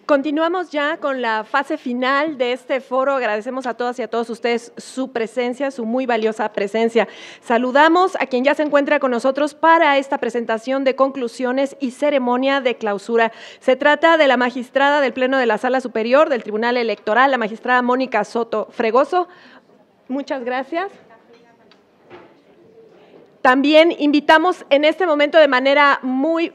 Continuamos ya con la fase final de este foro. Agradecemos a todas y a todos ustedes su presencia, su muy valiosa presencia. Saludamos a quien ya se encuentra con nosotros para esta presentación de conclusiones y ceremonia de clausura. Se trata de la magistrada del Pleno de la Sala Superior del Tribunal Electoral, la magistrada Mónica Soto Fregoso. Muchas gracias. También invitamos en este momento de manera muy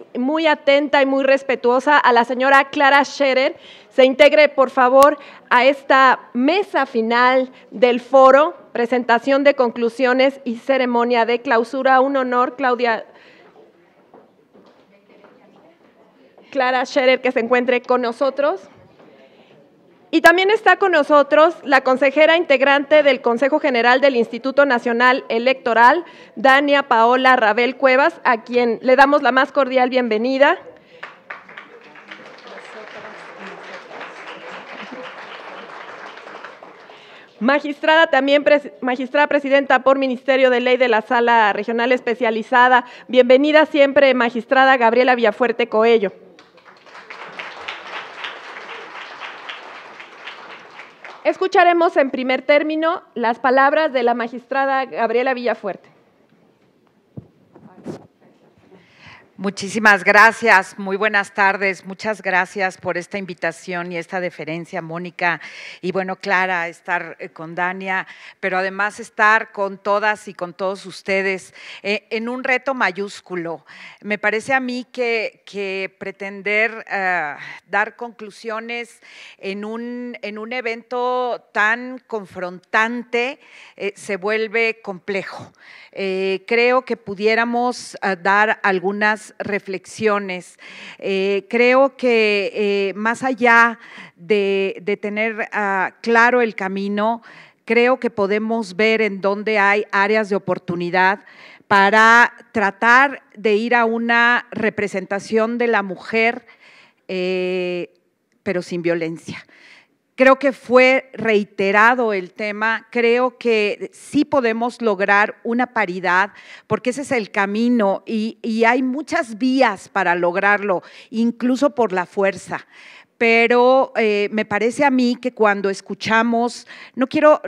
atenta y muy respetuosa a la señora Clara Scherer. Se integre, por favor, a esta mesa final del foro, presentación de conclusiones y ceremonia de clausura. Un honor, Clara Scherer, que se encuentre con nosotros. Y también está con nosotros la consejera integrante del Consejo General del Instituto Nacional Electoral, Dania Paola Rabel Cuevas, a quien le damos la más cordial bienvenida. Magistrada también, magistrada presidenta por Ministerio de Ley de la Sala Regional Especializada. Bienvenida siempre, magistrada Gabriela Villafuerte Coello. Escucharemos en primer término las palabras de la magistrada Gabriela Villafuerte. Muchísimas gracias, muy buenas tardes, muchas gracias por esta invitación y esta deferencia, Mónica, y bueno, Clara, estar con Dania, pero además estar con todas y con todos ustedes en un reto mayúsculo. Me parece a mí que pretender dar conclusiones en un evento tan confrontante se vuelve complejo. Creo que pudiéramos dar algunas reflexiones. Creo que más allá de tener claro el camino, creo que podemos ver en dónde hay áreas de oportunidad para tratar de ir a una representación de la mujer, pero sin violencia. Creo que fue reiterado el tema, creo que sí podemos lograr una paridad, porque ese es el camino y hay muchas vías para lograrlo, incluso por la fuerza. Pero me parece a mí que cuando escuchamos, no quiero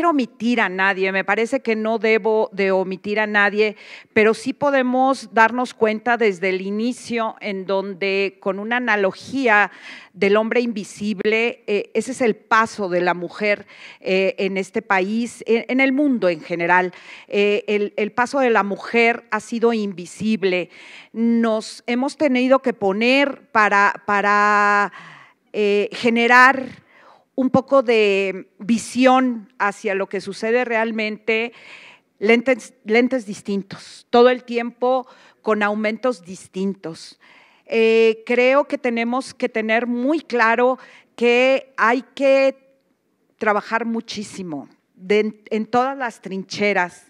omitir a nadie, me parece que no debo de omitir a nadie, pero sí podemos darnos cuenta desde el inicio en donde con una analogía del hombre invisible, ese es el paso de la mujer en este país, en el mundo en general. El paso de la mujer ha sido invisible. Nos hemos tenido que poner para generar un poco de visión hacia lo que sucede realmente, lentes distintos, todo el tiempo con aumentos distintos. Creo que tenemos que tener muy claro que hay que trabajar muchísimo en todas las trincheras.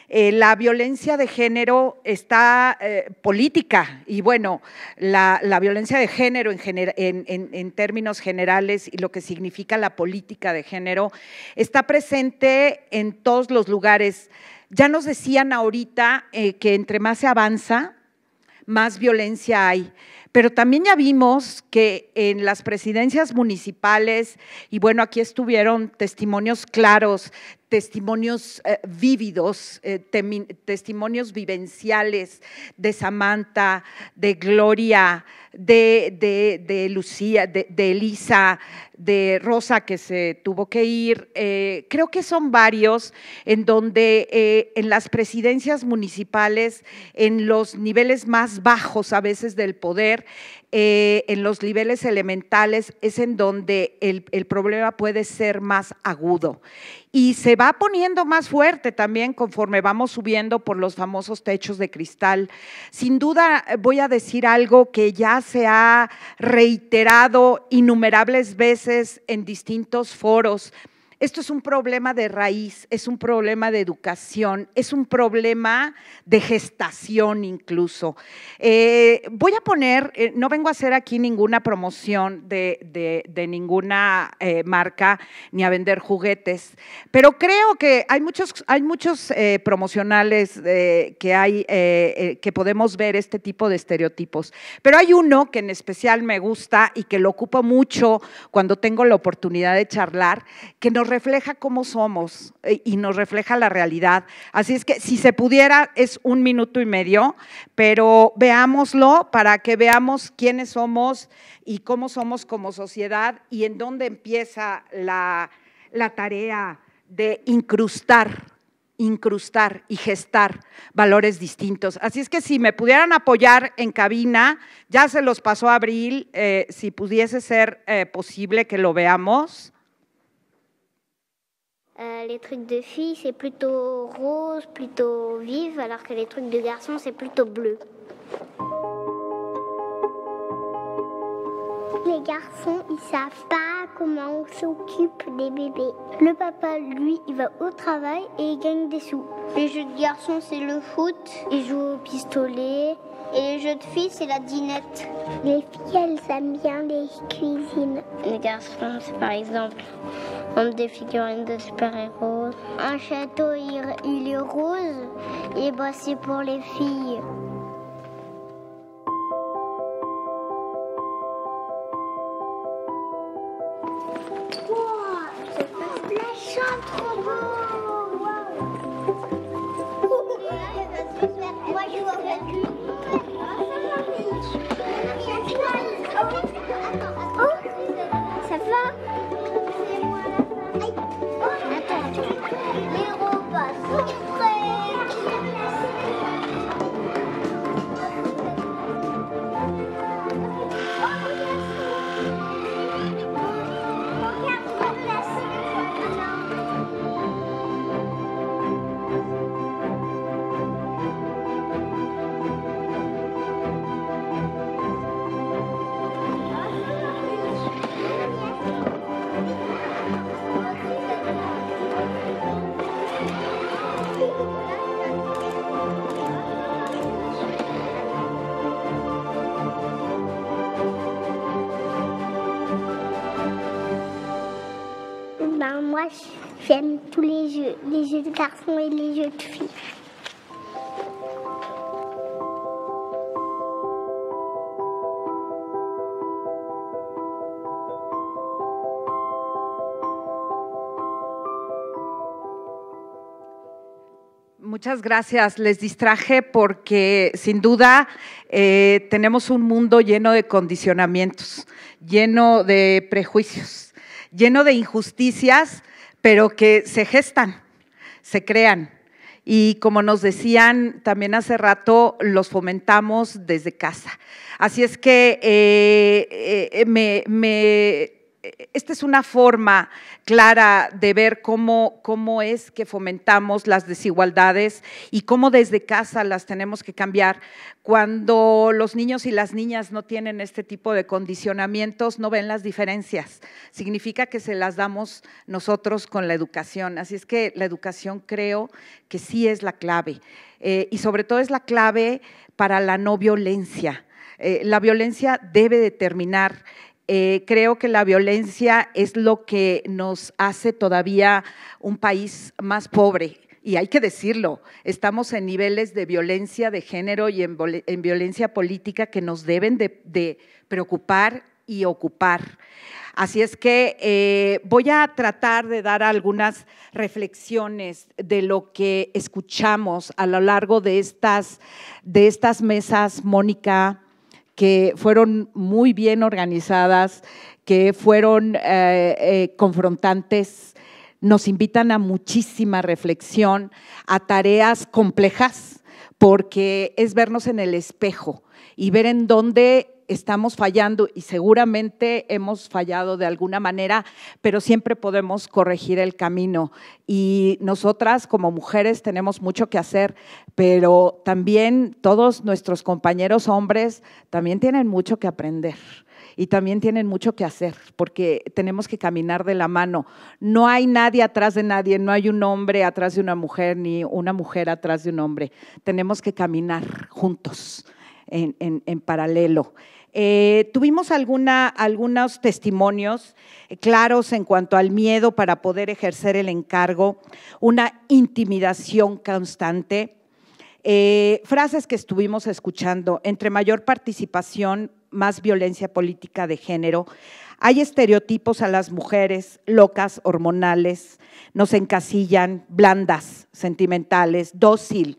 La violencia de género está política y bueno, la violencia de género en términos generales y lo que significa la política de género está presente en todos los lugares. Ya nos decían ahorita que entre más se avanza, más violencia hay. Pero también ya vimos que en las presidencias municipales, y bueno, aquí estuvieron testimonios claros, testimonios vívidos, testimonios vivenciales de Samantha, de Gloria, de Lucía, de Elisa, de Rosa, que se tuvo que ir. Creo que son varios en donde en las presidencias municipales, en los niveles más bajos a veces del poder, en los niveles elementales es en donde el problema puede ser más agudo y se va poniendo más fuerte también conforme vamos subiendo por los famosos techos de cristal. Sin duda voy a decir algo que ya se ha reiterado innumerables veces en distintos foros. Esto es un problema de raíz, es un problema de educación, es un problema de gestación incluso. Voy a poner, no vengo a hacer aquí ninguna promoción de ninguna marca ni a vender juguetes, pero creo que hay muchos promocionales que podemos ver este tipo de estereotipos, pero hay uno que en especial me gusta y que lo ocupo mucho cuando tengo la oportunidad de charlar, que nos refleja cómo somos y nos refleja la realidad. Así es que si se pudiera es 1 minuto y medio, pero veámoslo para que veamos quiénes somos y cómo somos como sociedad y en dónde empieza la tarea de incrustar y gestar valores distintos. Así es que si me pudieran apoyar en cabina, ya se los pasó a Abril, si pudiese ser posible que lo veamos. Les trucs de filles, c'est plutôt rose, plutôt vive, alors que les trucs de garçons, c'est plutôt bleu. Les garçons, ils savent pas comment on s'occupe des bébés. Le papa, lui, il va au travail et il gagne des sous. Les jeux de garçons, c'est le foot, ils jouent au pistolet. Et les jeux de filles, c'est la dinette. Les filles, elles aiment bien les cuisines. Les garçons, c'est par exemple, on a des figurines de super-héros. Un château, il est rose, et bah c'est pour les filles. La chambre, trop beau! Moi, je vois pas plus. Ça va? Attends, les repas sont prêts. Moi, j'aime tous les jeux de garçons et les jeux de filles. Muchas gracias. Les distraje porque sin duda tenemos un mundo lleno de condicionamientos, lleno de prejuicios, lleno de injusticias, pero que se gestan, se crean. Y como nos decían también hace rato, los fomentamos desde casa. Así es que esta es una forma clara de ver cómo es que fomentamos las desigualdades y cómo desde casa las tenemos que cambiar. Cuando los niños y las niñas no tienen este tipo de condicionamientos, no ven las diferencias. Significa que se las damos nosotros con la educación. Así es que la educación creo que sí es la clave y sobre todo es la clave para la no violencia. La violencia debe de terminar. Creo que la violencia es lo que nos hace todavía un país más pobre. Y hay que decirlo, estamos en niveles de violencia de género y en violencia política que nos deben de preocupar y ocupar. Así es que voy a tratar de dar algunas reflexiones de lo que escuchamos a lo largo de estas mesas, Mónica, que fueron muy bien organizadas, que fueron confrontantes, nos invitan a muchísima reflexión, a tareas complejas, porque es vernos en el espejo y ver en dónde estamos fallando y seguramente hemos fallado de alguna manera, pero siempre podemos corregir el camino. Y nosotras como mujeres tenemos mucho que hacer, pero también todos nuestros compañeros hombres también tienen mucho que aprender. y también tienen mucho que hacer, porque tenemos que caminar de la mano. No hay nadie atrás de nadie, no hay un hombre atrás de una mujer, ni una mujer atrás de un hombre. Tenemos que caminar juntos, en paralelo. Tuvimos algunos testimonios claros en cuanto al miedo para poder ejercer el encargo, una intimidación constante, frases que estuvimos escuchando: entre mayor participación, más violencia política de género. Hay estereotipos a las mujeres, locas, hormonales, nos encasillan, blandas, sentimentales, dócil,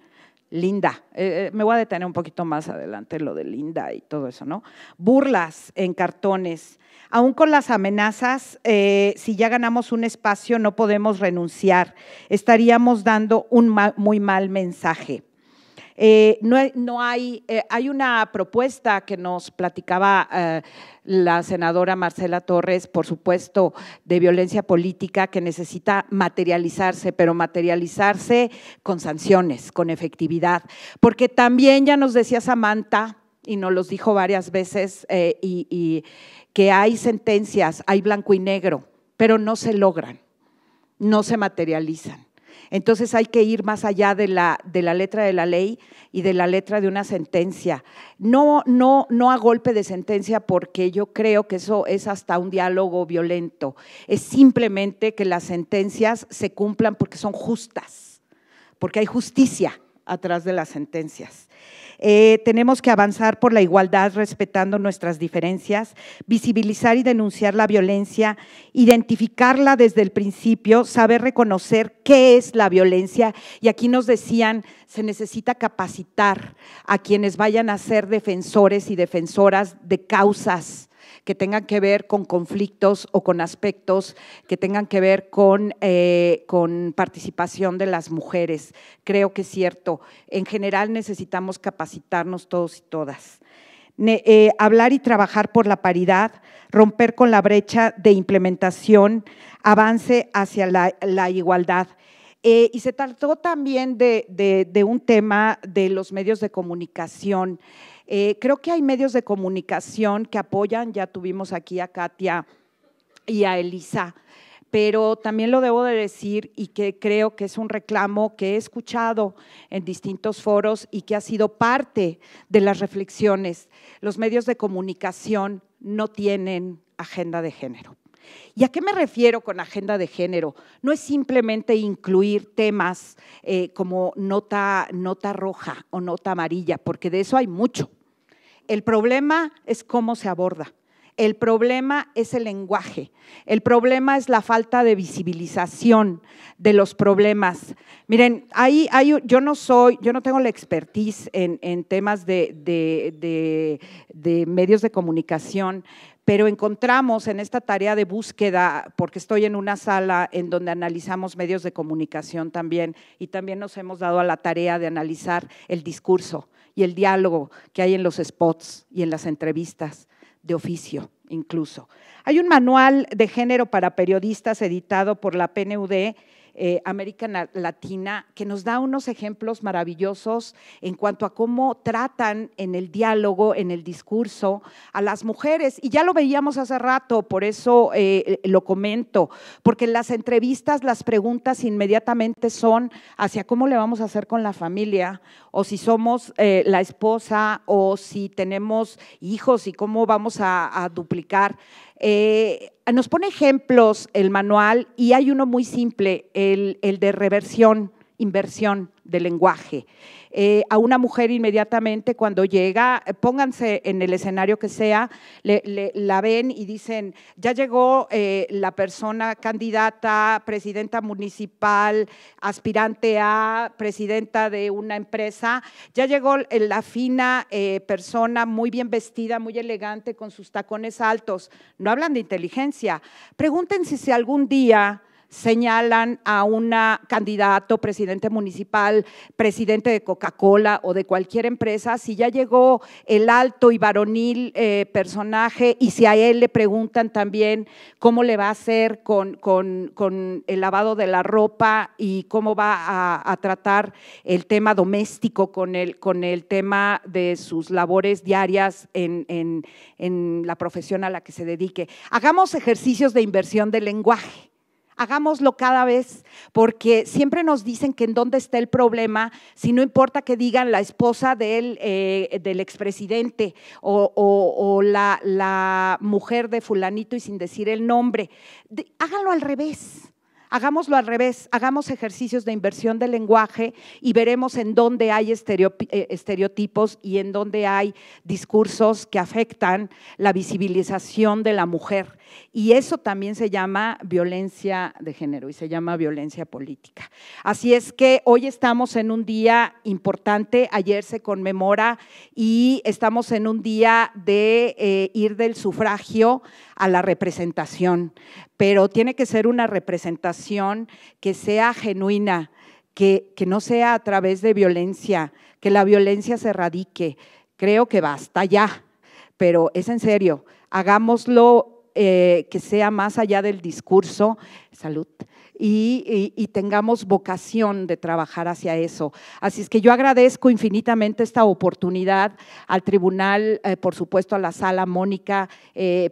linda. Me voy a detener un poquito más adelante lo de linda y todo eso, ¿no? Burlas en cartones. Aún con las amenazas, si ya ganamos un espacio, no podemos renunciar. Estaríamos dando un muy mal mensaje. Hay una propuesta que nos platicaba la senadora Marcela Torres, por supuesto, de violencia política que necesita materializarse, pero materializarse con sanciones, con efectividad, porque también ya nos decía Samantha, y nos los dijo varias veces, y que hay sentencias, hay blanco y negro, pero no se logran, no se materializan. Entonces hay que ir más allá de la letra de la ley y de la letra de una sentencia. No a golpe de sentencia, porque yo creo que eso es hasta un diálogo violento. Es simplemente que las sentencias se cumplan porque son justas, porque hay justicia atrás de las sentencias. Tenemos que avanzar por la igualdad respetando nuestras diferencias, visibilizar y denunciar la violencia, identificarla desde el principio, saber reconocer qué es la violencia. Y aquí nos decían, se necesita capacitar a quienes vayan a ser defensores y defensoras de causas que tengan que ver con conflictos o con aspectos que tengan que ver con participación de las mujeres. Creo que es cierto, en general necesitamos capacitarnos todos y todas. Hablar y trabajar por la paridad, romper con la brecha de implementación, avance hacia la igualdad. Y se trató también de un tema de los medios de comunicación. Creo que hay medios de comunicación que apoyan, ya tuvimos aquí a Katia y a Elisa, pero también lo debo de decir y que creo que es un reclamo que he escuchado en distintos foros y que ha sido parte de las reflexiones. Los medios de comunicación no tienen agenda de género. ¿Y a qué me refiero con agenda de género? No es simplemente incluir temas como nota roja o nota amarilla, porque de eso hay mucho. El problema es cómo se aborda. El problema es el lenguaje, el problema es la falta de visibilización de los problemas. Miren, yo no tengo la expertise en temas de medios de comunicación, pero encontramos en esta tarea de búsqueda, porque estoy en una sala en donde analizamos medios de comunicación también, y también nos hemos dado a la tarea de analizar el discurso y el diálogo que hay en los spots y en las entrevistas de oficio incluso. Hay un manual de género para periodistas editado por la PNUD, América Latina, que nos da unos ejemplos maravillosos en cuanto a cómo tratan en el diálogo, en el discurso a las mujeres. Y ya lo veíamos hace rato, por eso lo comento, porque en las entrevistas las preguntas inmediatamente son hacia cómo le vamos a hacer con la familia, o si somos la esposa, o si tenemos hijos y cómo vamos a duplicar. Nos pone ejemplos el manual y hay uno muy simple, el de reversión, inversión del lenguaje. A una mujer inmediatamente cuando llega, pónganse en el escenario que sea, la ven y dicen, ya llegó la persona candidata, presidenta municipal, aspirante a presidenta de una empresa, ya llegó la fina persona muy bien vestida, muy elegante, con sus tacones altos. No hablan de inteligencia. Pregúntense si algún día señalan a un candidato, presidente municipal, presidente de Coca-Cola o de cualquier empresa, si ya llegó el alto y varonil personaje y si a él le preguntan también cómo le va a hacer con el lavado de la ropa y cómo va a tratar el tema doméstico con el tema de sus labores diarias en la profesión a la que se dedique. Hagamos ejercicios de inversión del lenguaje. Hagámoslo cada vez, porque siempre nos dicen que en dónde está el problema, si no importa que digan la esposa del expresidente o la mujer de fulanito y sin decir el nombre. Háganlo al revés. Hagámoslo al revés, hagamos ejercicios de inversión del lenguaje y veremos en dónde hay estereotipos y en dónde hay discursos que afectan la visibilización de la mujer. Y eso también se llama violencia de género y se llama violencia política. Así es que hoy estamos en un día importante, ayer se conmemora y estamos en un día de ir del sufragio a la representación, pero tiene que ser una representación que sea genuina, que no sea a través de violencia, que la violencia se erradique. Creo que basta ya, pero es en serio, hagámoslo que sea más allá del discurso, salud, y tengamos vocación de trabajar hacia eso. Así es que yo agradezco infinitamente esta oportunidad al tribunal, por supuesto a la sala Mónica,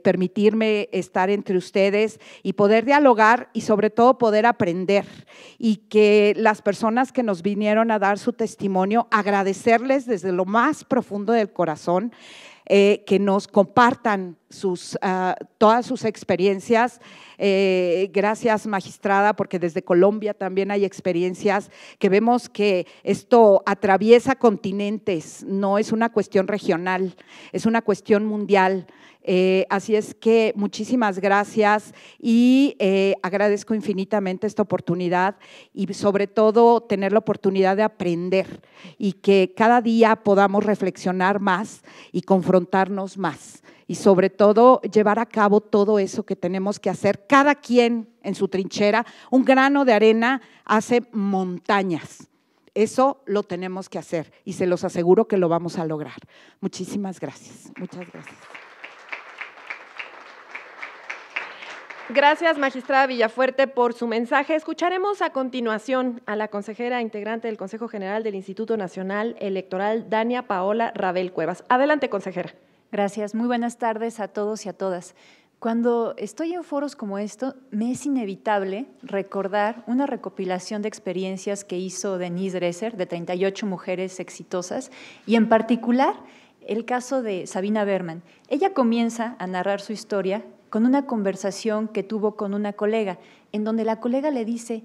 permitirme estar entre ustedes y poder dialogar y sobre todo poder aprender, y que las personas que nos vinieron a dar su testimonio, agradecerles desde lo más profundo del corazón, que nos compartan todas sus experiencias. Gracias, magistrada, porque desde Colombia también hay experiencias que vemos que esto atraviesa continentes, no es una cuestión regional, es una cuestión mundial. Así es que muchísimas gracias y agradezco infinitamente esta oportunidad y sobre todo tener la oportunidad de aprender y que cada día podamos reflexionar más y confrontarnos más y sobre todo llevar a cabo todo eso que tenemos que hacer, cada quien en su trinchera. Un grano de arena hace montañas. Eso lo tenemos que hacer y se los aseguro que lo vamos a lograr. Muchísimas gracias. Muchas gracias. Gracias, magistrada Villafuerte, por su mensaje. Escucharemos a continuación a la consejera integrante del Consejo General del Instituto Nacional Electoral, Dania Paola Rabel Cuevas. Adelante, consejera. Gracias. Muy buenas tardes a todos y a todas. Cuando estoy en foros como esto, me es inevitable recordar una recopilación de experiencias que hizo Denise Dresser, de 38 mujeres exitosas, y en particular el caso de Sabina Berman. Ella comienza a narrar su historia con una conversación que tuvo con una colega, en donde la colega le dice,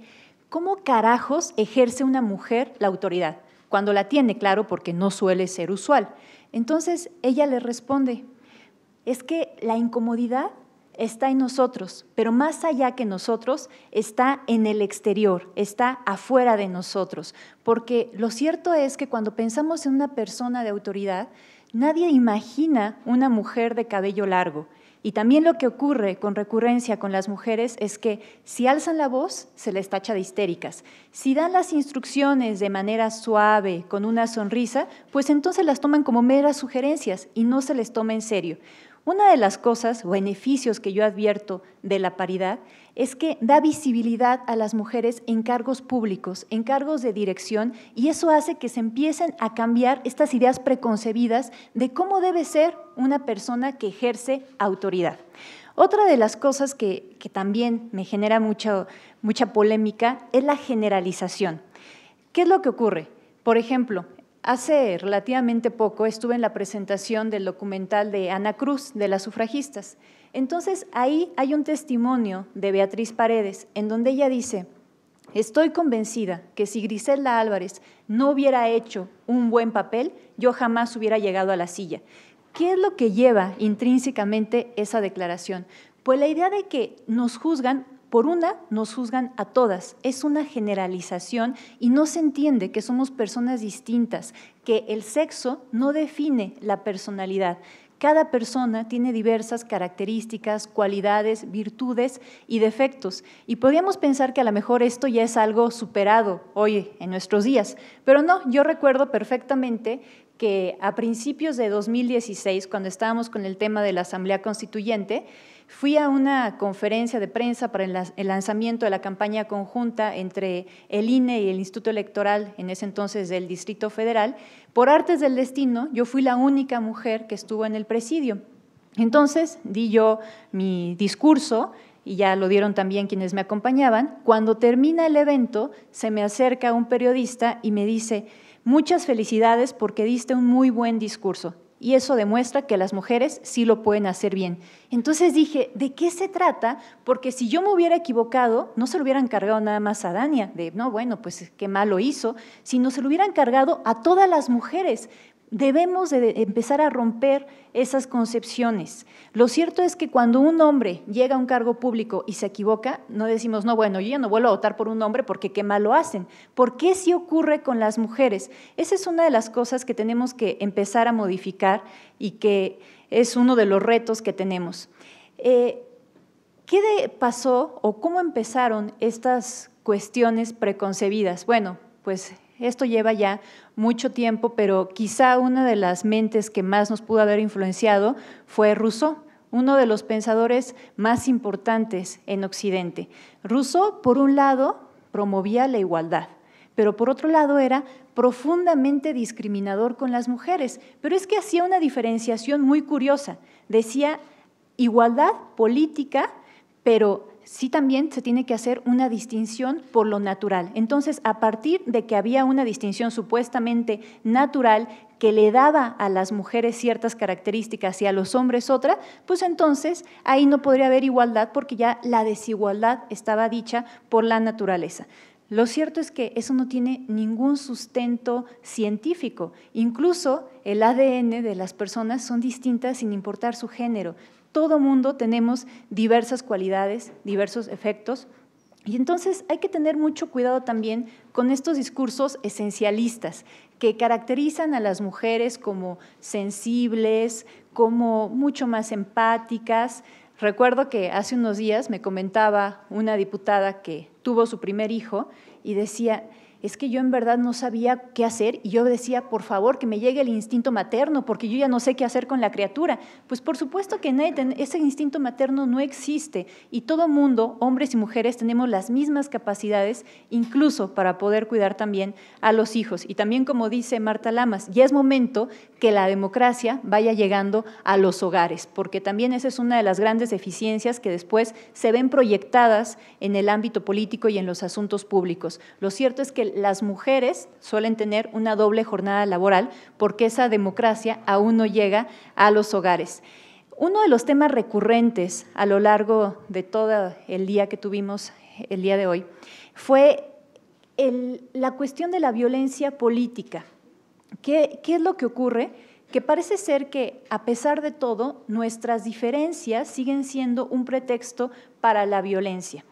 ¿cómo carajos ejerce una mujer la autoridad? Cuando la tiene, claro, porque no suele ser usual. Entonces ella le responde, es que la incomodidad está en nosotros, pero más allá que nosotros, está en el exterior, está afuera de nosotros, porque lo cierto es que cuando pensamos en una persona de autoridad, nadie imagina una mujer de cabello largo. Y también lo que ocurre con recurrencia con las mujeres es que si alzan la voz, se les tacha de histéricas. Si dan las instrucciones de manera suave, con una sonrisa, pues entonces las toman como meras sugerencias y no se les toma en serio. Una de las cosas o beneficios que yo advierto de la paridad es que da visibilidad a las mujeres en cargos públicos, en cargos de dirección, y eso hace que se empiecen a cambiar estas ideas preconcebidas de cómo debe ser una persona que ejerce autoridad. Otra de las cosas que también me genera mucha polémica es la generalización. ¿Qué es lo que ocurre? Por ejemplo, hace relativamente poco estuve en la presentación del documental de Ana Cruz, de las sufragistas. Entonces, ahí hay un testimonio de Beatriz Paredes, en donde ella dice, estoy convencida que si Griselda Álvarez no hubiera hecho un buen papel, yo jamás hubiera llegado a la silla. ¿Qué es lo que lleva intrínsecamente esa declaración? Pues la idea de que nos juzgan, por una, nos juzgan a todas, es una generalización y no se entiende que somos personas distintas, que el sexo no define la personalidad, cada persona tiene diversas características, cualidades, virtudes y defectos. Y podríamos pensar que a lo mejor esto ya es algo superado hoy en nuestros días, pero no, yo recuerdo perfectamente que a principios de 2016, cuando estábamos con el tema de la Asamblea Constituyente, fui a una conferencia de prensa para el lanzamiento de la campaña conjunta entre el INE y el Instituto Electoral, en ese entonces del Distrito Federal. Por artes del destino, yo fui la única mujer que estuvo en el presidio. Entonces, di yo mi discurso, y ya lo dieron también quienes me acompañaban. Cuando termina el evento, se me acerca un periodista y me dice: muchas felicidades porque diste un muy buen discurso. Y eso demuestra que las mujeres sí lo pueden hacer bien. Entonces dije, ¿de qué se trata? Porque si yo me hubiera equivocado, no se lo hubieran cargado nada más a Dania, de no, bueno, pues qué mal lo hizo, sino se lo hubieran cargado a todas las mujeres. Debemos de empezar a romper esas concepciones. Lo cierto es que cuando un hombre llega a un cargo público y se equivoca, no decimos, no, bueno, yo ya no vuelvo a votar por un hombre porque qué mal lo hacen. ¿Por qué sí ocurre con las mujeres? Esa es una de las cosas que tenemos que empezar a modificar y que es uno de los retos que tenemos. ¿Qué pasó o cómo empezaron estas cuestiones preconcebidas? Bueno, pues esto lleva ya mucho tiempo, pero quizá una de las mentes que más nos pudo haber influenciado fue Rousseau, uno de los pensadores más importantes en Occidente. Rousseau, por un lado, promovía la igualdad, pero por otro lado era profundamente discriminador con las mujeres, pero es que hacía una diferenciación muy curiosa. Decía igualdad política, pero sí también se tiene que hacer una distinción por lo natural. Entonces, a partir de que había una distinción supuestamente natural que le daba a las mujeres ciertas características y a los hombres otra, pues entonces ahí no podría haber igualdad porque ya la desigualdad estaba dicha por la naturaleza. Lo cierto es que eso no tiene ningún sustento científico. Incluso el ADN de las personas son distintas sin importar su género. Todo mundo tenemos diversas cualidades, diversos efectos, y entonces hay que tener mucho cuidado también con estos discursos esencialistas que caracterizan a las mujeres como sensibles, como mucho más empáticas. Recuerdo que hace unos días me comentaba una diputada que tuvo su primer hijo y decía, es que yo en verdad no sabía qué hacer y yo decía, por favor, que me llegue el instinto materno porque yo ya no sé qué hacer con la criatura. Pues por supuesto que ese instinto materno no existe y todo mundo, hombres y mujeres, tenemos las mismas capacidades, incluso para poder cuidar también a los hijos. Y también, como dice Marta Lamas, ya es momento que la democracia vaya llegando a los hogares, porque también esa es una de las grandes deficiencias que después se ven proyectadas en el ámbito político y en los asuntos públicos. Lo cierto es que las mujeres suelen tener una doble jornada laboral porque esa democracia aún no llega a los hogares. Uno de los temas recurrentes a lo largo de todo el día que tuvimos el día de hoy fue la cuestión de la violencia política. ¿Qué es lo que ocurre? Que parece ser que, a pesar de todo, nuestras diferencias siguen siendo un pretexto para la violencia.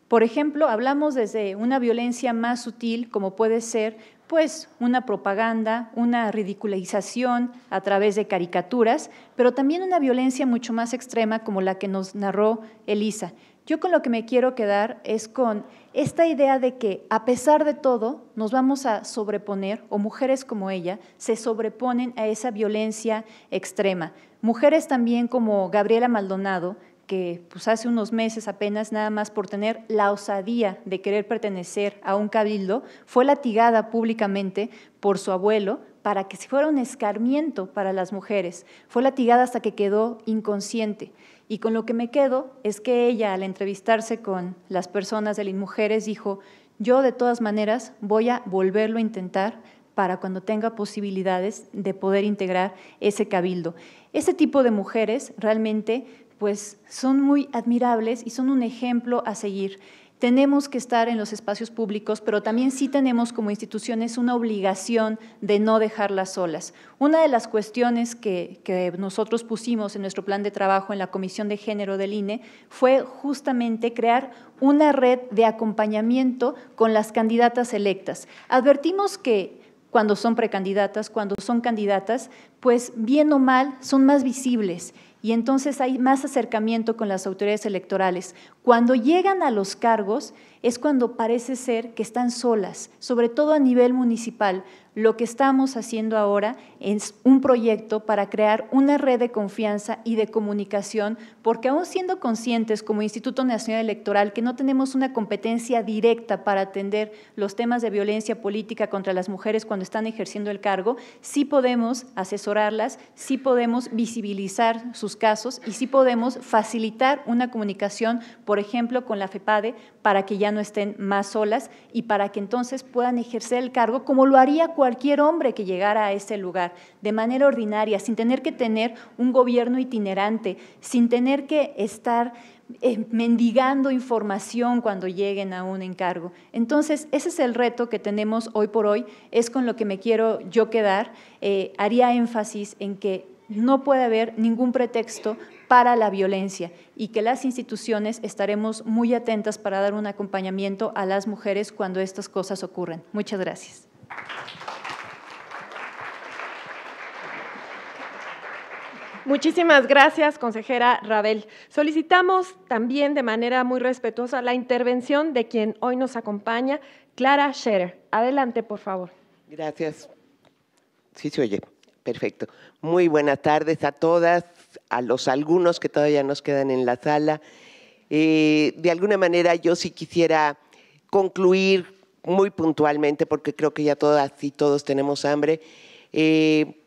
Por ejemplo, hablamos desde una violencia más sutil, como puede ser pues, una propaganda, una ridiculización a través de caricaturas, pero también una violencia mucho más extrema como la que nos narró Elisa. Yo con lo que me quiero quedar es con esta idea de que, a pesar de todo, nos vamos a sobreponer, o mujeres como ella se sobreponen a esa violencia extrema. Mujeres también como Gabriela Maldonado, que pues hace unos meses apenas, nada más por tener la osadía de querer pertenecer a un cabildo, fue latigada públicamente por su abuelo para que fuera un escarmiento para las mujeres. Fue latigada hasta que quedó inconsciente. Y con lo que me quedo es que ella, al entrevistarse con las personas de InMujeres, dijo, yo de todas maneras voy a volverlo a intentar para cuando tenga posibilidades de poder integrar ese cabildo. Ese tipo de mujeres realmente pues son muy admirables y son un ejemplo a seguir. Tenemos que estar en los espacios públicos, pero también sí tenemos como instituciones una obligación de no dejarlas solas. Una de las cuestiones que nosotros pusimos en nuestro plan de trabajo en la Comisión de Género del INE fue justamente crear una red de acompañamiento con las candidatas electas. Advertimos que cuando son precandidatas, cuando son candidatas, pues bien o mal son más visibles y entonces hay más acercamiento con las autoridades electorales. Cuando llegan a los cargos es cuando parece ser que están solas, sobre todo a nivel municipal. Lo que estamos haciendo ahora es un proyecto para crear una red de confianza y de comunicación, porque aún siendo conscientes como Instituto Nacional Electoral que no tenemos una competencia directa para atender los temas de violencia política contra las mujeres cuando están ejerciendo el cargo, sí podemos asesorarlas, sí podemos visibilizar sus casos y sí podemos facilitar una comunicación, por ejemplo, con la FEPADE, para que ya no estén más solas y para que entonces puedan ejercer el cargo como lo haría cualquier hombre que llegara a ese lugar, de manera ordinaria, sin tener que tener un gobierno itinerante, sin tener que estar mendigando información cuando lleguen a un encargo. Entonces, ese es el reto que tenemos hoy por hoy, es con lo que me quiero yo quedar. Haría énfasis en que no puede haber ningún pretexto para la violencia y que las instituciones estaremos muy atentas para dar un acompañamiento a las mujeres cuando estas cosas ocurren. Muchas gracias. Muchísimas gracias, consejera Rabel. Solicitamos también de manera muy respetuosa la intervención de quien hoy nos acompaña, Clara Scherer. Adelante, por favor. Gracias. Sí se oye. Perfecto. Muy buenas tardes a todas, a los algunos que todavía nos quedan en la sala. De alguna manera yo sí quisiera concluir muy puntualmente, porque creo que ya todas y todos tenemos hambre.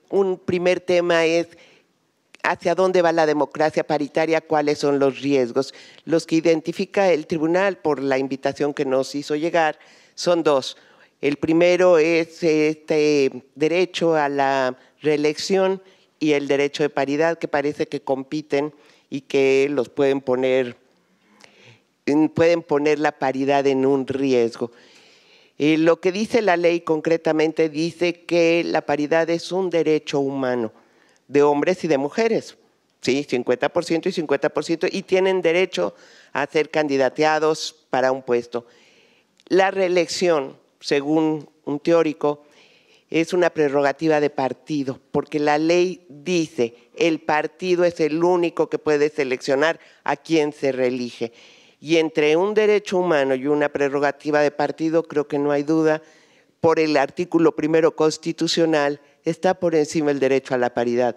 Un primer tema es hacia dónde va la democracia paritaria, cuáles son los riesgos. Los que identifica el tribunal por la invitación que nos hizo llegar son dos. El primero es este derecho a la reelección y el derecho de paridad, que parece que compiten y que los pueden poner la paridad en un riesgo. Lo que dice la ley concretamente dice que la paridad es un derecho humano de hombres y de mujeres, ¿sí? 50% y 50%, y tienen derecho a ser candidateados para un puesto. La reelección, según un teórico, es una prerrogativa de partido, porque la ley dice el partido es el único que puede seleccionar a quien se reelige. Y entre un derecho humano y una prerrogativa de partido, creo que no hay duda, por el artículo primero constitucional, está por encima el derecho a la paridad.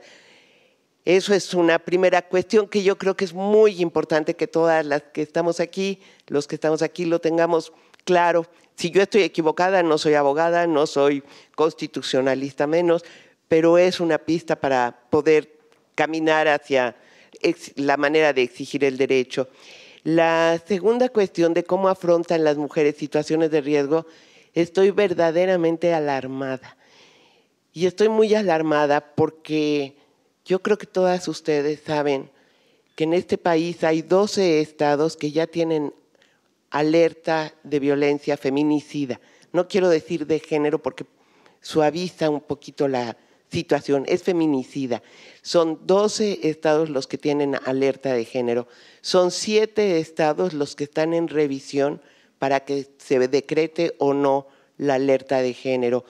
Eso es una primera cuestión que yo creo que es muy importante que todas las que estamos aquí, los que estamos aquí, lo tengamos claro. Si yo estoy equivocada, no soy abogada, no soy constitucionalista menos, pero es una pista para poder caminar hacia la manera de exigir el derecho. La segunda cuestión de cómo afrontan las mujeres situaciones de riesgo, estoy verdaderamente alarmada. Y estoy muy alarmada porque yo creo que todas ustedes saben que en este país hay 12 estados que ya tienen alerta de violencia feminicida. No quiero decir de género porque suaviza un poquito la situación, es feminicida. Son 12 estados los que tienen alerta de género. Son 7 estados los que están en revisión para que se decrete o no la alerta de género.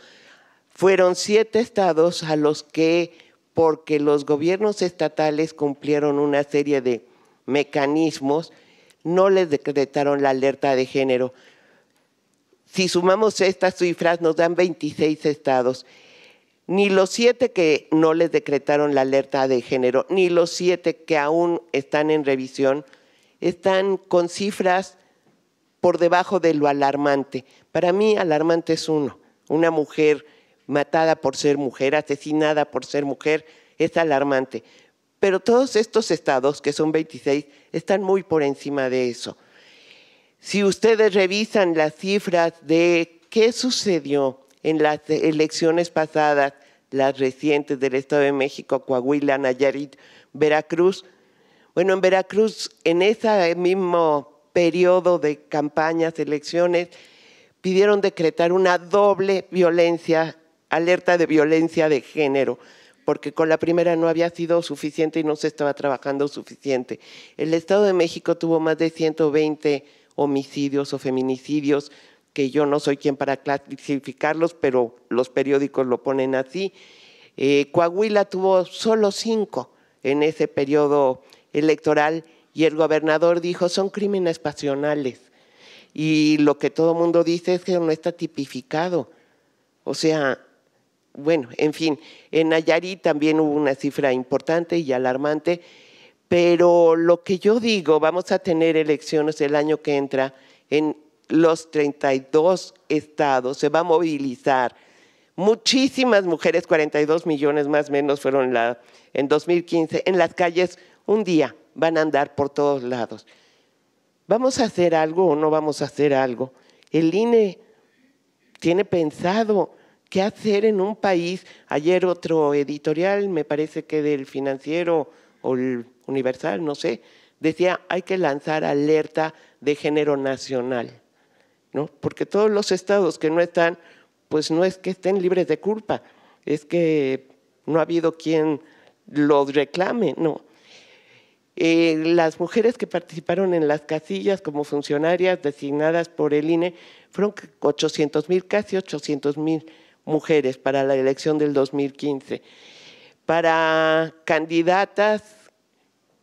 Fueron 7 estados a los que, porque los gobiernos estatales cumplieron una serie de mecanismos, no les decretaron la alerta de género. Si sumamos estas cifras, nos dan 26 estados. Ni los 7 que no les decretaron la alerta de género, ni los 7 que aún están en revisión, están con cifras por debajo de lo alarmante. Para mí, alarmante es una mujer matada por ser mujer, asesinada por ser mujer, es alarmante. Pero todos estos estados, que son 26, están muy por encima de eso. Si ustedes revisan las cifras de qué sucedió en las elecciones pasadas, las recientes del Estado de México, Coahuila, Nayarit, Veracruz, bueno, en Veracruz, en ese mismo periodo de campañas, elecciones, pidieron decretar una doble violencia, alerta de violencia de género, porque con la primera no había sido suficiente y no se estaba trabajando suficiente. El Estado de México tuvo más de 120 homicidios o feminicidios que yo no soy quien para clasificarlos, pero los periódicos lo ponen así. Coahuila tuvo solo 5 en ese periodo electoral y el gobernador dijo son crímenes pasionales. Y lo que todo el mundo dice es que no está tipificado. O sea, bueno, en fin, en Nayarit también hubo una cifra importante y alarmante, pero lo que yo digo, vamos a tener elecciones el año que entra en los 32 estados, se va a movilizar. Muchísimas mujeres, 42 millones más o menos fueron en 2015, en las calles un día, van a andar por todos lados. ¿Vamos a hacer algo o no vamos a hacer algo? El INE tiene pensado qué hacer en un país. Ayer otro editorial, me parece que del Financiero o el Universal, no sé, decía hay que lanzar alerta de género nacional, ¿no? Porque todos los estados que no están, pues no es que estén libres de culpa, es que no ha habido quien los reclame, no. Las mujeres que participaron en las casillas como funcionarias designadas por el INE fueron 800,000, casi 800,000 mujeres para la elección del 2015. Para candidatas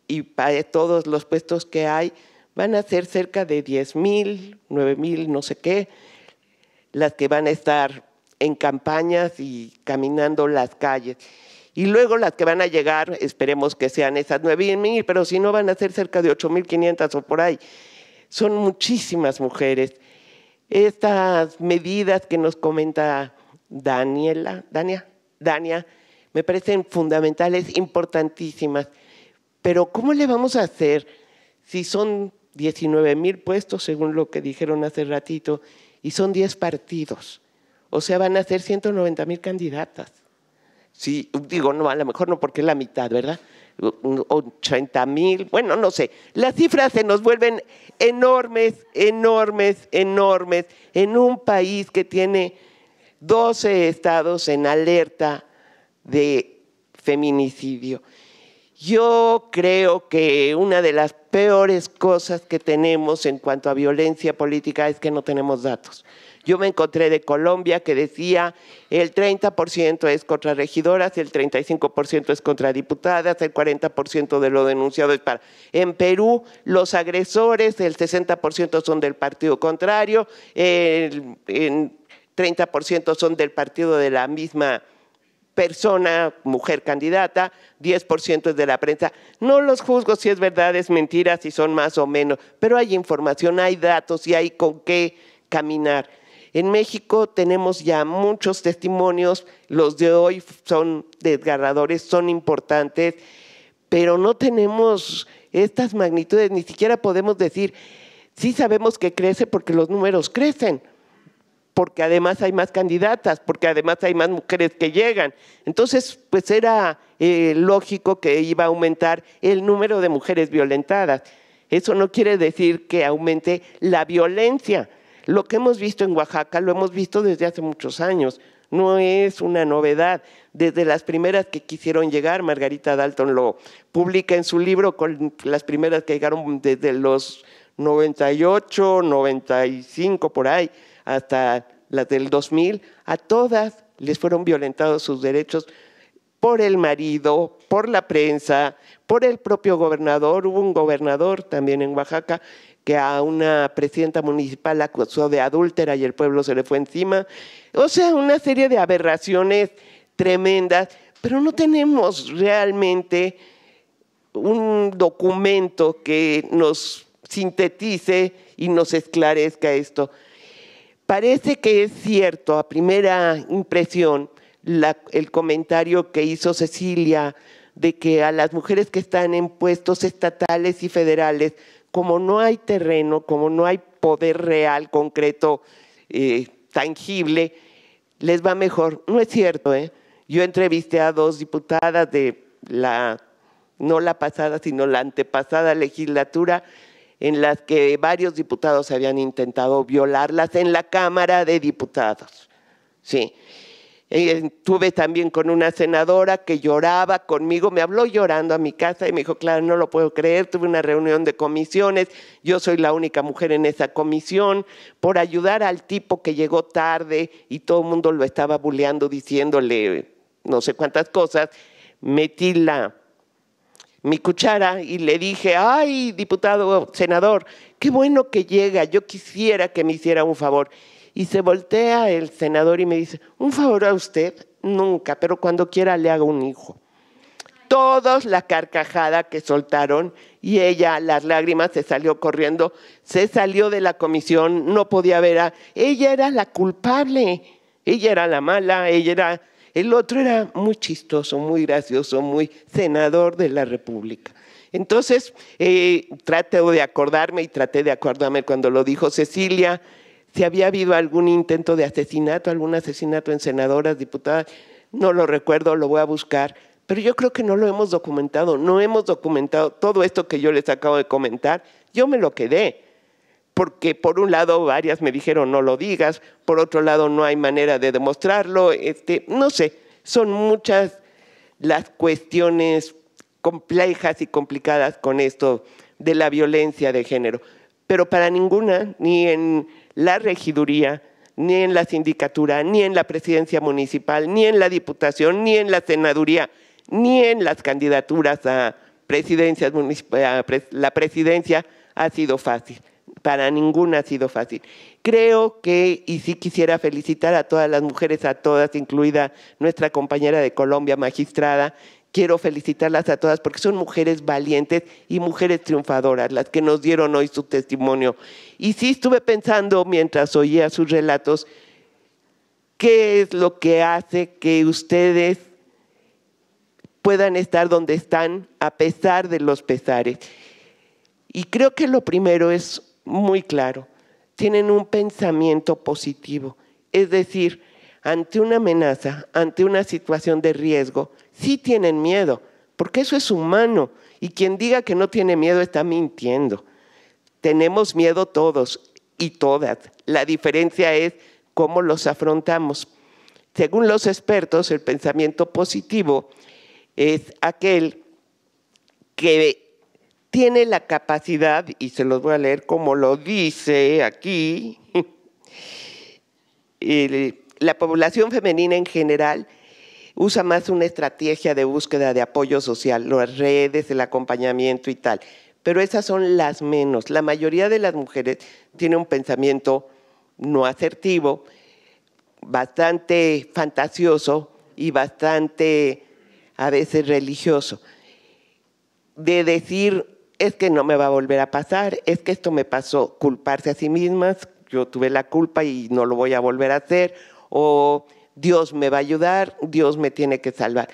y para todos los puestos que hay, van a ser cerca de 10,000, 9,000, no sé qué, las que van a estar en campañas y caminando las calles. Y luego las que van a llegar, esperemos que sean esas 9,000, pero si no van a ser cerca de 8,500 o por ahí. Son muchísimas mujeres. Estas medidas que nos comenta Dania, me parecen fundamentales, importantísimas. Pero ¿cómo le vamos a hacer si son 19,000 puestos, según lo que dijeron hace ratito, y son 10 partidos? O sea, van a ser 190,000 candidatas. Sí, digo, no, a lo mejor no porque es la mitad, ¿verdad? 80,000, bueno, no sé. Las cifras se nos vuelven enormes, enormes, enormes en un país que tiene 12 estados en alerta de feminicidio. Yo creo que una de las peores cosas que tenemos en cuanto a violencia política es que no tenemos datos. Yo me encontré de Colombia que decía el 30% es contra regidoras, el 35% es contra diputadas, el 40% de lo denunciado es para… En Perú, los agresores, el 60% son del partido contrario, el 30% son del partido de la misma persona, mujer candidata, 10% es de la prensa. No los juzgo si es verdad, es mentira, si son más o menos, pero hay información, hay datos y hay con qué caminar. En México tenemos ya muchos testimonios, los de hoy son desgarradores, son importantes, pero no tenemos estas magnitudes, ni siquiera podemos decir, sí sabemos que crece porque los números crecen, porque además hay más candidatas, porque además hay más mujeres que llegan. Entonces, pues era lógico que iba a aumentar el número de mujeres violentadas. Eso no quiere decir que aumente la violencia. Lo que hemos visto en Oaxaca lo hemos visto desde hace muchos años, no es una novedad. Desde las primeras que quisieron llegar, Margarita Dalton lo publica en su libro, con las primeras que llegaron desde los 98, 95 por ahí, hasta las del 2000, a todas les fueron violentados sus derechos por el marido, por la prensa, por el propio gobernador. Hubo un gobernador también en Oaxaca que a una presidenta municipal la acusó de adúltera y el pueblo se le fue encima. O sea, una serie de aberraciones tremendas, pero no tenemos realmente un documento que nos sintetice y nos esclarezca esto. Parece que es cierto, a primera impresión, el comentario que hizo Cecilia de que a las mujeres que están en puestos estatales y federales, como no hay terreno, como no hay poder real, concreto, tangible, les va mejor. No es cierto, ¿eh? Yo entrevisté a 2 diputadas de no la pasada, sino la antepasada legislatura, en las que varios diputados habían intentado violarlas en la Cámara de Diputados. Sí. Estuve también con una senadora que lloraba conmigo, me habló llorando a mi casa y me dijo, Clara, no lo puedo creer, tuve una reunión de comisiones, yo soy la única mujer en esa comisión, por ayudar al tipo que llegó tarde y todo el mundo lo estaba bulleando, diciéndole no sé cuántas cosas, metí mi cuchara y le dije, ay, diputado, senador, qué bueno que llega, yo quisiera que me hiciera un favor. Y se voltea el senador y me dice, ¿un favor a usted? Nunca, pero cuando quiera le hago un hijo. Todos la carcajada que soltaron y ella, las lágrimas, se salió corriendo, se salió de la comisión, no podía ver ella era la culpable, ella era la mala, el otro era muy chistoso, muy gracioso, muy senador de la República. Entonces, traté de acordarme cuando lo dijo Cecilia, si había habido algún intento de asesinato, algún asesinato en senadoras, diputadas, no lo recuerdo, lo voy a buscar, pero yo creo que no lo hemos documentado, no hemos documentado todo esto que yo les acabo de comentar, yo me lo quedé, porque por un lado varias me dijeron no lo digas, por otro lado no hay manera de demostrarlo, no sé, son muchas las cuestiones complejas y complicadas con esto de la violencia de género, pero para ninguna, ni en la regiduría, ni en la sindicatura, ni en la presidencia municipal, ni en la diputación, ni en la senaduría, ni en las candidaturas a presidencias municipales, la presidencia ha sido fácil. Para ninguna ha sido fácil. Creo que, y sí quisiera felicitar a todas las mujeres, a todas, incluida nuestra compañera de Colombia, magistrada, quiero felicitarlas a todas porque son mujeres valientes y mujeres triunfadoras, las que nos dieron hoy su testimonio. Y sí estuve pensando mientras oía sus relatos, ¿qué es lo que hace que ustedes puedan estar donde están a pesar de los pesares? Y creo que lo primero es muy claro, tienen un pensamiento positivo, es decir, ante una amenaza, ante una situación de riesgo, sí tienen miedo, porque eso es humano, y quien diga que no tiene miedo está mintiendo. Tenemos miedo todos y todas, la diferencia es cómo los afrontamos. Según los expertos, el pensamiento positivo es aquel que tiene la capacidad, y se los voy a leer como lo dice aquí, la población femenina en general usa más una estrategia de búsqueda de apoyo social, las redes, el acompañamiento y tal, pero esas son las menos. La mayoría de las mujeres tiene un pensamiento no asertivo, bastante fantasioso y bastante a veces religioso, de decir, es que no me va a volver a pasar, es que esto me pasó, culparse a sí mismas, yo tuve la culpa y no lo voy a volver a hacer, o Dios me va a ayudar, Dios me tiene que salvar.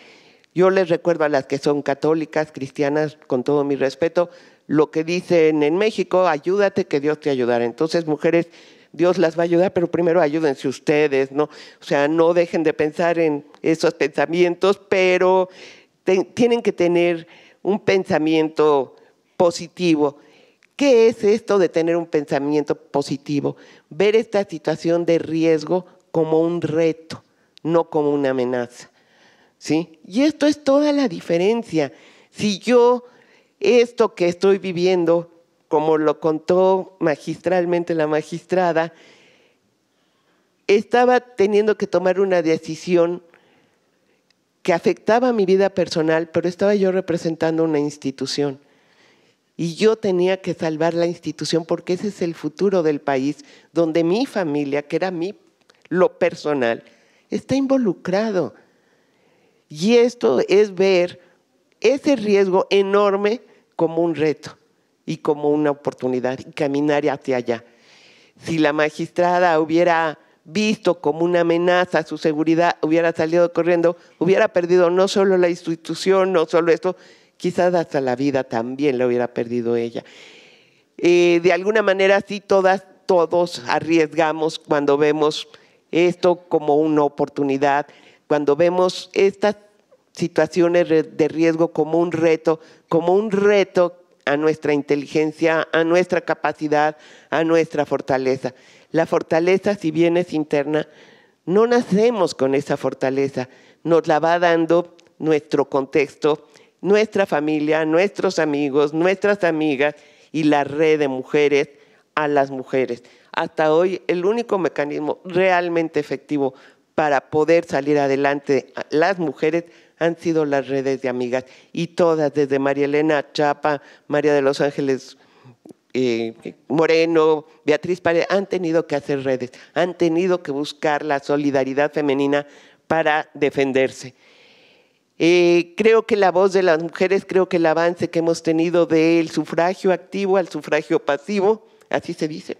Yo les recuerdo a las que son católicas, cristianas, con todo mi respeto, lo que dicen en México, ayúdate que Dios te ayudará. Entonces, mujeres, Dios las va a ayudar, pero primero ayúdense ustedes, ¿no? O sea, no dejen de pensar en esos pensamientos, pero tienen que tener un pensamiento positivo. ¿Qué es esto de tener un pensamiento positivo? Ver esta situación de riesgo como un reto, no como una amenaza, ¿sí? Y esto es toda la diferencia. Si yo esto que estoy viviendo, como lo contó magistralmente la magistrada, estaba teniendo que tomar una decisión que afectaba a mi vida personal, pero estaba yo representando una institución. Y yo tenía que salvar la institución porque ese es el futuro del país, donde mi familia, que era lo personal, está involucrado. Y esto es ver ese riesgo enorme como un reto y como una oportunidad y caminar hacia allá. Si la magistrada hubiera visto como una amenaza a su seguridad, hubiera salido corriendo, hubiera perdido no solo la institución, no solo esto, quizás hasta la vida también la hubiera perdido ella. De alguna manera sí, todos arriesgamos cuando vemos esto como una oportunidad, cuando vemos estas situaciones de riesgo como un reto a nuestra inteligencia, a nuestra capacidad, a nuestra fortaleza. La fortaleza, si bien es interna, No nacemos con esa fortaleza, nos la va dando nuestro contexto, nuestra familia, nuestros amigos, nuestras amigas y la red de mujeres a las mujeres. Hasta hoy el único mecanismo realmente efectivo para poder salir adelante las mujeres han sido las redes de amigas, y todas, desde María Elena Chapa, María de los Ángeles Moreno, Beatriz Paredes, han tenido que hacer redes, han tenido que buscar la solidaridad femenina para defenderse. Creo que la voz de las mujeres, creo que el avance que hemos tenido del sufragio activo al sufragio pasivo, así se dice,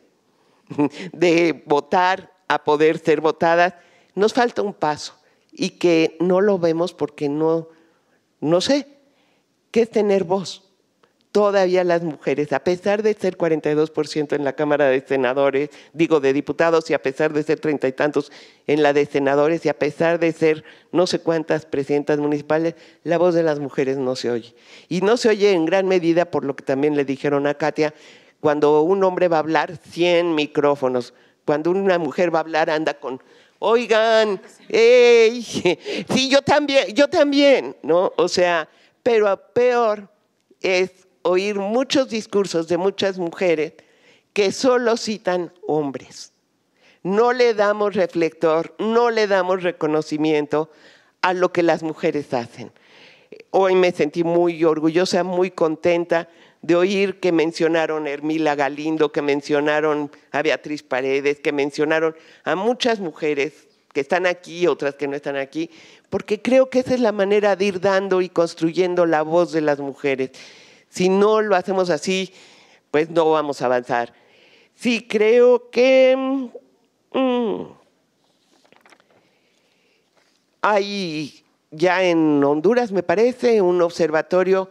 de votar a poder ser votadas, nos falta un paso y que no lo vemos porque no sé qué es tener voz. Todavía las mujeres, a pesar de ser 42% en la Cámara de Senadores, digo de diputados, y a pesar de ser 30 y tantos en la de senadores, y a pesar de ser no sé cuántas presidentas municipales, la voz de las mujeres no se oye. Y no se oye en gran medida por lo que también le dijeron a Katia, cuando un hombre va a hablar, 100 micrófonos. Cuando una mujer va a hablar, anda con, oigan, ¡ey! Sí, yo también, ¿no? O sea, pero peor es oír muchos discursos de muchas mujeres que solo citan hombres. No le damos reflector, no le damos reconocimiento a lo que las mujeres hacen. Hoy me sentí muy orgullosa, muy contenta de oír que mencionaron a Hermila Galindo, que mencionaron a Beatriz Paredes, que mencionaron a muchas mujeres que están aquí, otras que no están aquí, porque creo que esa es la manera de ir dando y construyendo la voz de las mujeres. Si no lo hacemos así, pues no vamos a avanzar. Sí, creo que hay ya en Honduras, me parece, un observatorio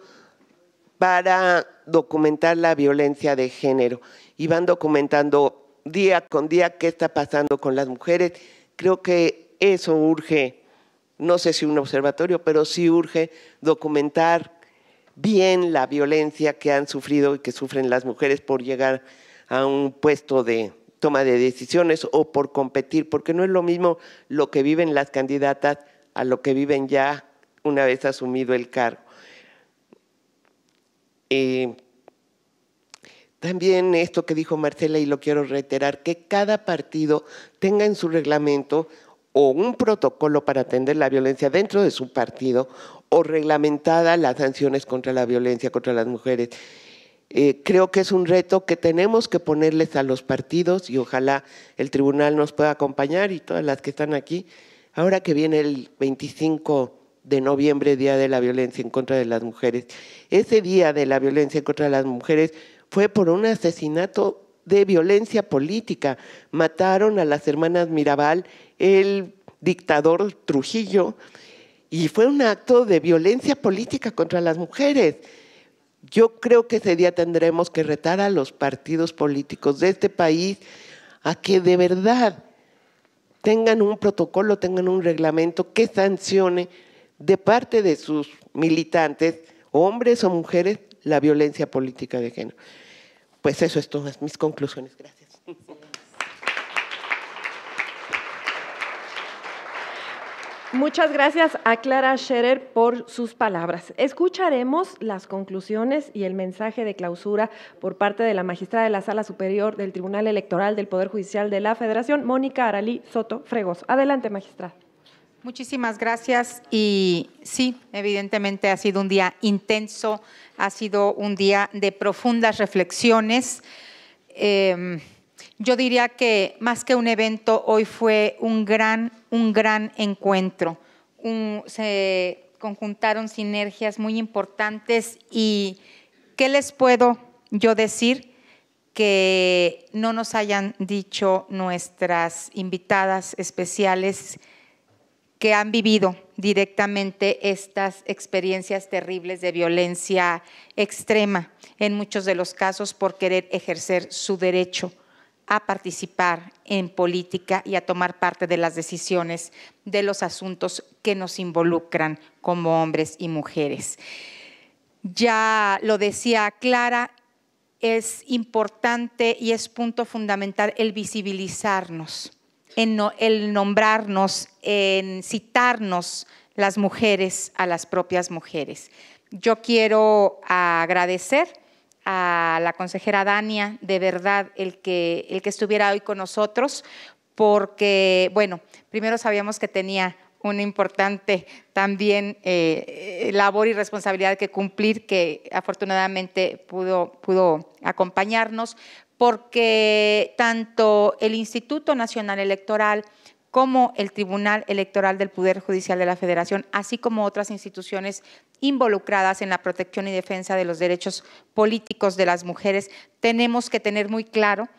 para documentar la violencia de género. Y van documentando día con día qué está pasando con las mujeres. Creo que eso urge, no sé si un observatorio, pero sí urge documentar bien la violencia que han sufrido y que sufren las mujeres por llegar a un puesto de toma de decisiones o por competir, porque no es lo mismo lo que viven las candidatas a lo que viven ya una vez asumido el cargo. También esto que dijo Marcela, y lo quiero reiterar, que cada partido tenga en su reglamento o un protocolo para atender la violencia dentro de su partido o reglamentada las sanciones contra la violencia contra las mujeres. Creo que es un reto que tenemos que ponerles a los partidos y ojalá el tribunal nos pueda acompañar y todas las que están aquí. Ahora que viene el 25 de noviembre, Día de la Violencia en contra de las Mujeres, ese Día de la Violencia en contra de las Mujeres fue por un asesinato de violencia política. Mataron a las hermanas Mirabal, el dictador Trujillo, y fue un acto de violencia política contra las mujeres. Yo creo que ese día tendremos que retar a los partidos políticos de este país a que de verdad tengan un protocolo, tengan un reglamento que sancione de parte de sus militantes, hombres o mujeres, la violencia política de género. Pues eso es todas mis conclusiones. Gracias. Muchas gracias a Clara Scherer por sus palabras. Escucharemos las conclusiones y el mensaje de clausura por parte de la magistrada de la Sala Superior del Tribunal Electoral del Poder Judicial de la Federación, Mónica Aralí Soto Fregoso. Adelante, magistrada. Muchísimas gracias. Y sí, evidentemente ha sido un día intenso, ha sido un día de profundas reflexiones. Yo diría que más que un evento, hoy fue un gran encuentro. Se conjuntaron sinergias muy importantes y ¿qué les puedo yo decir? Que no nos hayan dicho nuestras invitadas especiales que han vivido directamente estas experiencias terribles de violencia extrema, en muchos de los casos por querer ejercer su derecho a participar en política y a tomar parte de las decisiones de los asuntos que nos involucran como hombres y mujeres. Ya lo decía Clara, es importante y es punto fundamental el visibilizarnos. el nombrarnos, en citarnos las mujeres a las propias mujeres. Yo quiero agradecer a la consejera Dania, de verdad, el que estuviera hoy con nosotros, porque, bueno, primero sabíamos que tenía una importante también labor y responsabilidad que cumplir, que afortunadamente pudo acompañarnos, porque tanto el Instituto Nacional Electoral como el Tribunal Electoral del Poder Judicial de la Federación, así como otras instituciones involucradas en la protección y defensa de los derechos políticos de las mujeres, tenemos que tener muy claro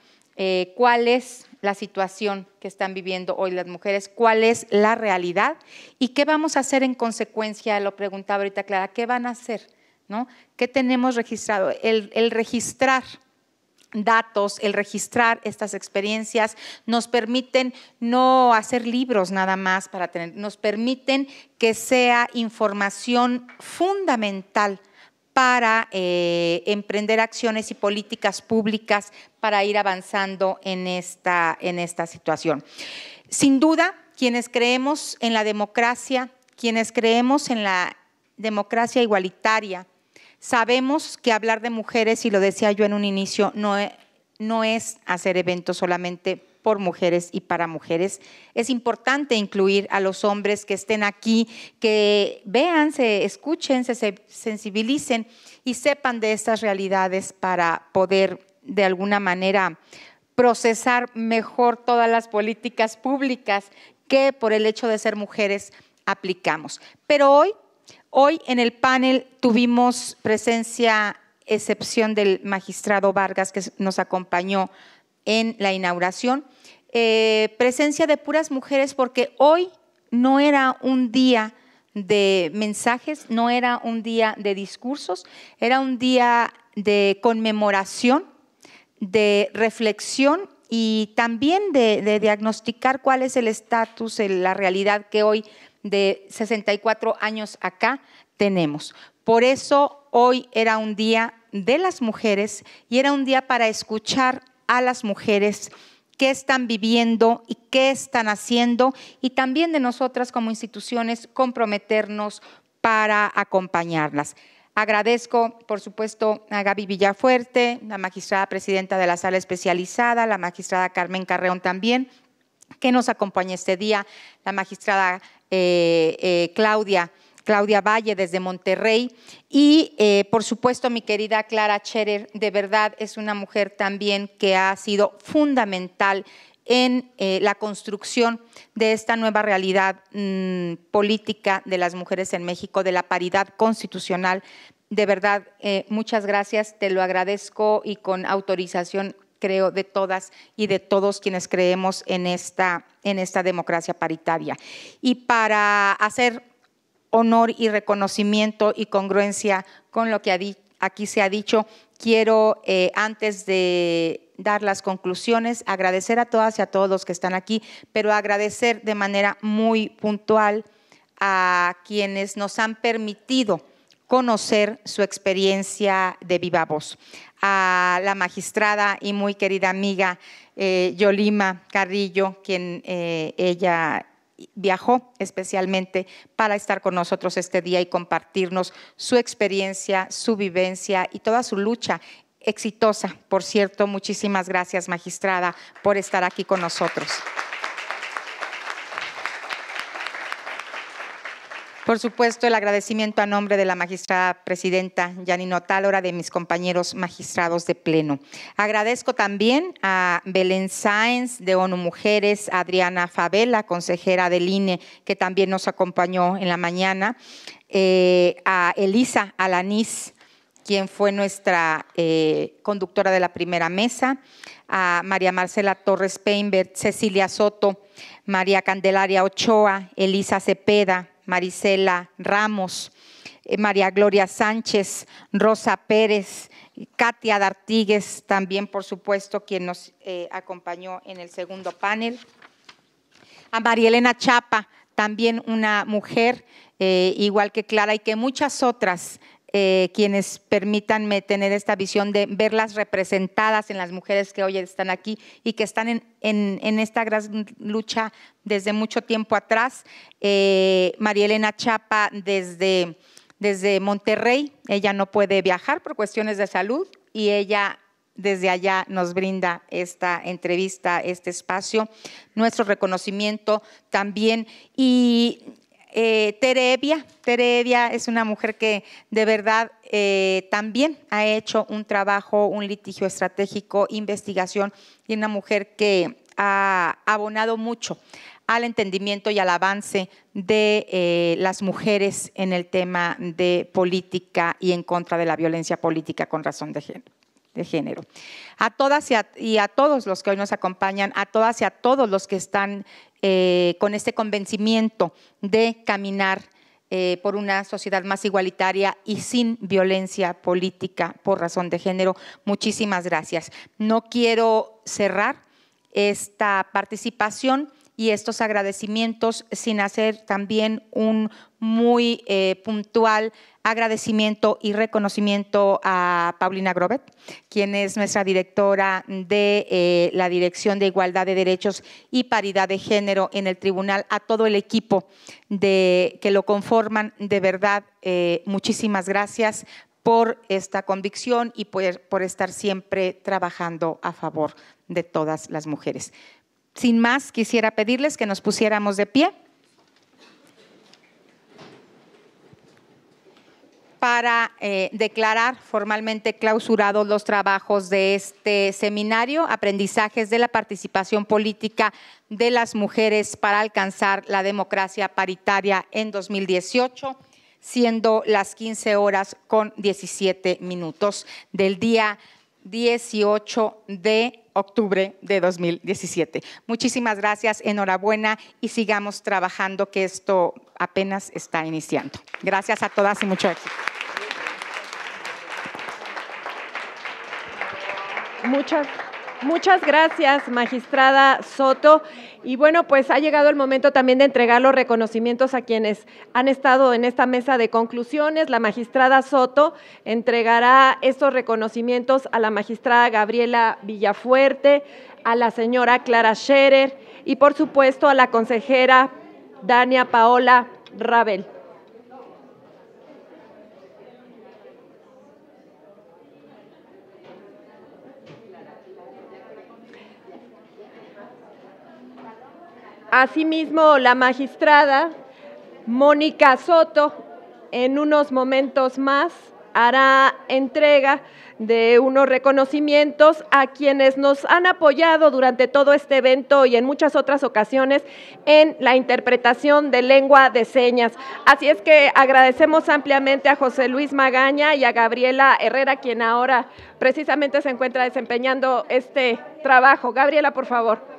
cuál es la situación que están viviendo hoy las mujeres, cuál es la realidad y qué vamos a hacer en consecuencia. Lo preguntaba ahorita Clara, ¿qué van a hacer? ¿No? ¿Qué tenemos registrado? El registrar datos, el registrar estas experiencias nos permiten no hacer libros nada más para tener, nos permiten que sea información fundamental para emprender acciones y políticas públicas para ir avanzando en esta situación. Sin duda, quienes creemos en la democracia, quienes creemos en la democracia igualitaria, sabemos que hablar de mujeres, y lo decía yo en un inicio, no es hacer eventos solamente por mujeres y para mujeres. Es importante incluir a los hombres que estén aquí, que vean, se escuchen, se sensibilicen y sepan de estas realidades para poder de alguna manera procesar mejor todas las políticas públicas que por el hecho de ser mujeres aplicamos. Pero hoy en el panel tuvimos presencia, excepción del magistrado Vargas que nos acompañó en la inauguración, presencia de puras mujeres, porque hoy no era un día de mensajes, no era un día de discursos, era un día de conmemoración, de reflexión y también de diagnosticar cuál es el estatus, la realidad que hoy de 64 años acá tenemos. Por eso hoy era un día de las mujeres y era un día para escuchar a las mujeres qué están viviendo y qué están haciendo, y también de nosotras como instituciones comprometernos para acompañarlas. Agradezco, por supuesto, a Gaby Villafuerte, la magistrada presidenta de la sala especializada, la magistrada Carmen Carreón también, que nos acompaña este día, la magistrada Claudia Valle desde Monterrey y por supuesto mi querida Clara Scherer, de verdad es una mujer también que ha sido fundamental en la construcción de esta nueva realidad política de las mujeres en México, de la paridad constitucional. De verdad, muchas gracias, te lo agradezco y con autorización creo de todas y de todos quienes creemos en esta democracia paritaria. Y para hacer honor y reconocimiento y congruencia con lo que aquí se ha dicho, quiero, antes de dar las conclusiones, agradecer a todas y a todos los que están aquí, pero agradecer de manera muy puntual a quienes nos han permitido conocer su experiencia de viva voz. A la magistrada y muy querida amiga Yolima Carrillo, quien ella viajó especialmente para estar con nosotros este día y compartirnos su experiencia, su vivencia y toda su lucha exitosa. Por cierto, muchísimas gracias, magistrada, por estar aquí con nosotros. Por supuesto, el agradecimiento a nombre de la magistrada presidenta Yanino Otálora, de mis compañeros magistrados de pleno. Agradezco también a Belén Sáenz de ONU Mujeres, a Adriana Favela, consejera del INE, que también nos acompañó en la mañana, a Elisa Alanís, quien fue nuestra conductora de la primera mesa, a María Marcela Torres Peinbert, Cecilia Soto, María Candelaria Ochoa, Elisa Cepeda, Marisela Ramos, María Gloria Sánchez, Rosa Pérez, Katia D'Artigues, también por supuesto quien nos acompañó en el segundo panel, a María Elena Chapa, también una mujer igual que Clara y que muchas otras quienes permítanme tener esta visión de verlas representadas en las mujeres que hoy están aquí y que están en esta gran lucha desde mucho tiempo atrás. María Elena Chapa desde Monterrey, ella no puede viajar por cuestiones de salud y ella desde allá nos brinda esta entrevista, este espacio, nuestro reconocimiento también. Y Tere Evia es una mujer que de verdad también ha hecho un trabajo, un litigio estratégico, investigación, y una mujer que ha abonado mucho al entendimiento y al avance de las mujeres en el tema de política y en contra de la violencia política con razón de género. A todas y a todos los que hoy nos acompañan, a todas y a todos los que están con este convencimiento de caminar por una sociedad más igualitaria y sin violencia política por razón de género, muchísimas gracias. No quiero cerrar esta participación y estos agradecimientos sin hacer también un muy puntual agradecimiento y reconocimiento a Paulina Grobet, quien es nuestra directora de la Dirección de Igualdad de Derechos y Paridad de Género en el Tribunal, a todo el equipo que lo conforman. De verdad, muchísimas gracias por esta convicción y por estar siempre trabajando a favor de todas las mujeres. Sin más, quisiera pedirles que nos pusiéramos de pie para declarar formalmente clausurados los trabajos de este seminario, Aprendizajes de la Participación Política de las Mujeres para alcanzar la democracia paritaria en 2018, siendo las 15:17 del día 18 de octubre de 2017. Muchísimas gracias, enhorabuena y sigamos trabajando, que esto apenas está iniciando. Gracias a todas y mucho éxito. Muchas gracias, magistrada Soto. Y bueno, pues ha llegado el momento también de entregar los reconocimientos a quienes han estado en esta mesa de conclusiones. La magistrada Soto entregará estos reconocimientos a la magistrada Gabriela Villafuerte, a la señora Clara Scherer y por supuesto a la consejera Dania Paola Rabel. Asimismo, la magistrada Mónica Soto, en unos momentos más, hará entrega de unos reconocimientos a quienes nos han apoyado durante todo este evento y en muchas otras ocasiones en la interpretación de lengua de señas. Así es que agradecemos ampliamente a José Luis Magaña y a Gabriela Herrera, quien ahora precisamente se encuentra desempeñando este trabajo. Gabriela, por favor.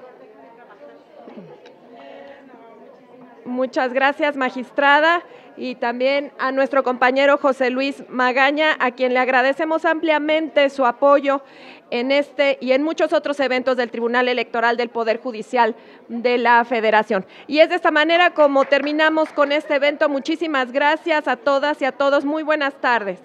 Muchas gracias, magistrada, y también a nuestro compañero José Luis Magaña, a quien le agradecemos ampliamente su apoyo en este y en muchos otros eventos del Tribunal Electoral del Poder Judicial de la Federación. Y es de esta manera como terminamos con este evento. Muchísimas gracias a todas y a todos. Muy buenas tardes.